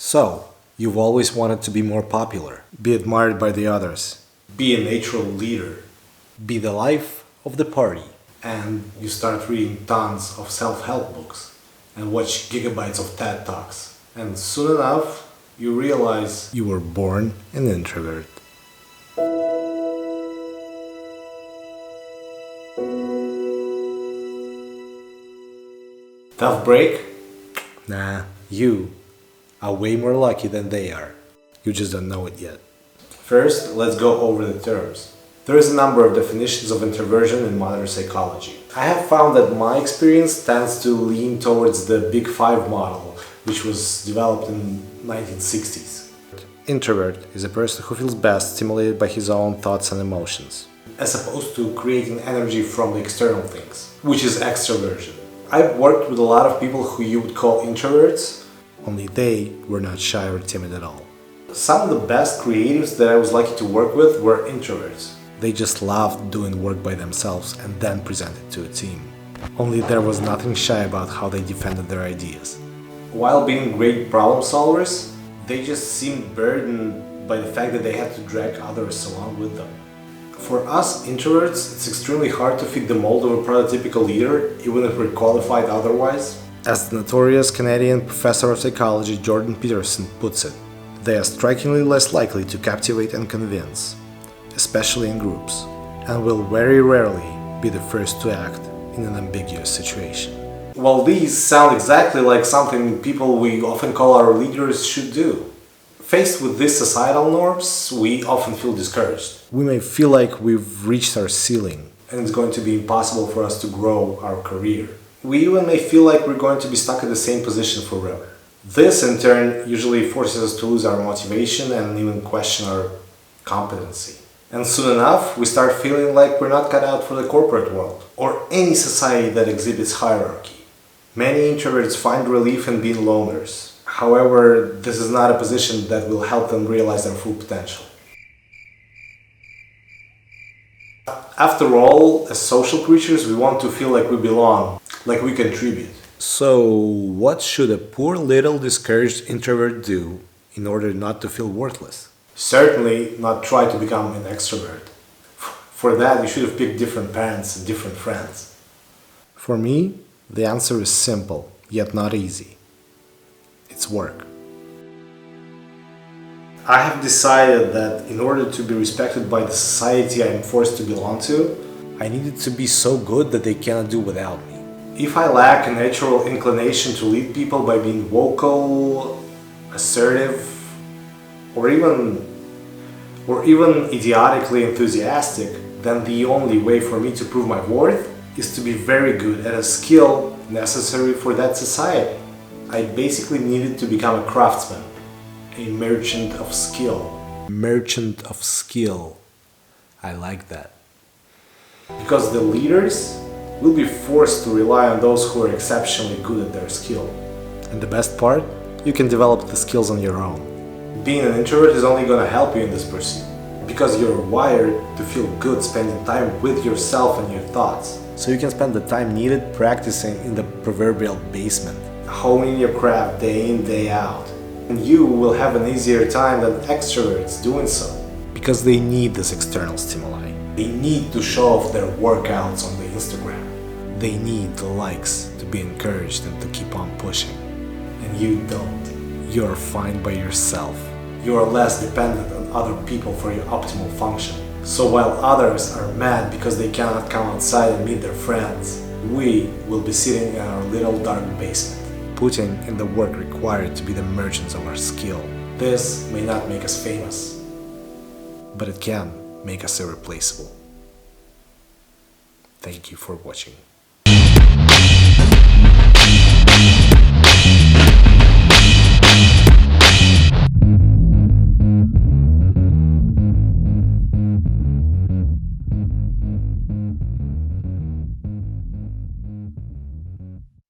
So, you've always wanted to be more popular, be admired by the others, be a natural leader, be the life of the party, and you start reading tons of self-help books and watch gigabytes of TED Talks. And soon enough, you realize you were born an introvert. Tough break? Nah, you are way more lucky than they are. You just don't know it yet. First, let's go over the terms. There is a number of definitions of introversion in modern psychology. I have found that my experience tends to lean towards the Big Five model, which was developed in 1960s. Introvert is a person who feels best stimulated by his own thoughts and emotions, as opposed to creating energy from the external things, which is extroversion. I've worked with a lot of people who you would call introverts, only they were not shy or timid at all. Some of the best creatives that I was lucky to work with were introverts. They just loved doing work by themselves and then presented to a team. Only there was nothing shy about how they defended their ideas. While being great problem solvers, they just seemed burdened by the fact that they had to drag others along with them. For us introverts, it's extremely hard to fit the mold of a prototypical leader, even if we're qualified otherwise. As the notorious Canadian professor of psychology Jordan Peterson puts it, they are strikingly less likely to captivate and convince, especially in groups, and will very rarely be the first to act in an ambiguous situation. Well, these sound exactly like something people we often call our leaders should do. Faced with these societal norms, we often feel discouraged. We may feel like we've reached our ceiling and it's going to be impossible for us to grow our career. We even may feel like we're going to be stuck in the same position forever. This, in turn, usually forces us to lose our motivation and even question our competency. And soon enough, we start feeling like we're not cut out for the corporate world or any society that exhibits hierarchy. Many introverts find relief in being loners. However, this is not a position that will help them realize their full potential. After all, as social creatures, we want to feel like we belong, like we contribute. So, what should a poor little discouraged introvert do in order not to feel worthless? Certainly not try to become an extrovert. For that, you should have picked different parents and different friends. For me, the answer is simple, yet not easy. It's work. I have decided that in order to be respected by the society I am forced to belong to, I needed to be so good that they cannot do without me. If I lack a natural inclination to lead people by being vocal, assertive, or even idiotically enthusiastic, then the only way for me to prove my worth is to be very good at a skill necessary for that society. I basically needed to become a craftsman, a merchant of skill. Merchant of skill. I like that. Because the leaders will be forced to rely on those who are exceptionally good at their skill. And the best part? You can develop the skills on your own. Being an introvert is only going to help you in this pursuit, because you're wired to feel good spending time with yourself and your thoughts. So you can spend the time needed practicing in the proverbial basement, honing your craft day in, day out. And you will have an easier time than extroverts doing so, because they need this external stimuli. They need to show off their workouts on the Instagram. They need the likes to be encouraged and to keep on pushing. And you don't. You're fine by yourself. You are less dependent on other people for your optimal function. So while others are mad because they cannot come outside and meet their friends, we will be sitting in our little dark basement, putting in the work required to be the merchants of our skill. This may not make us famous, but it can make us irreplaceable. Thank you for watching.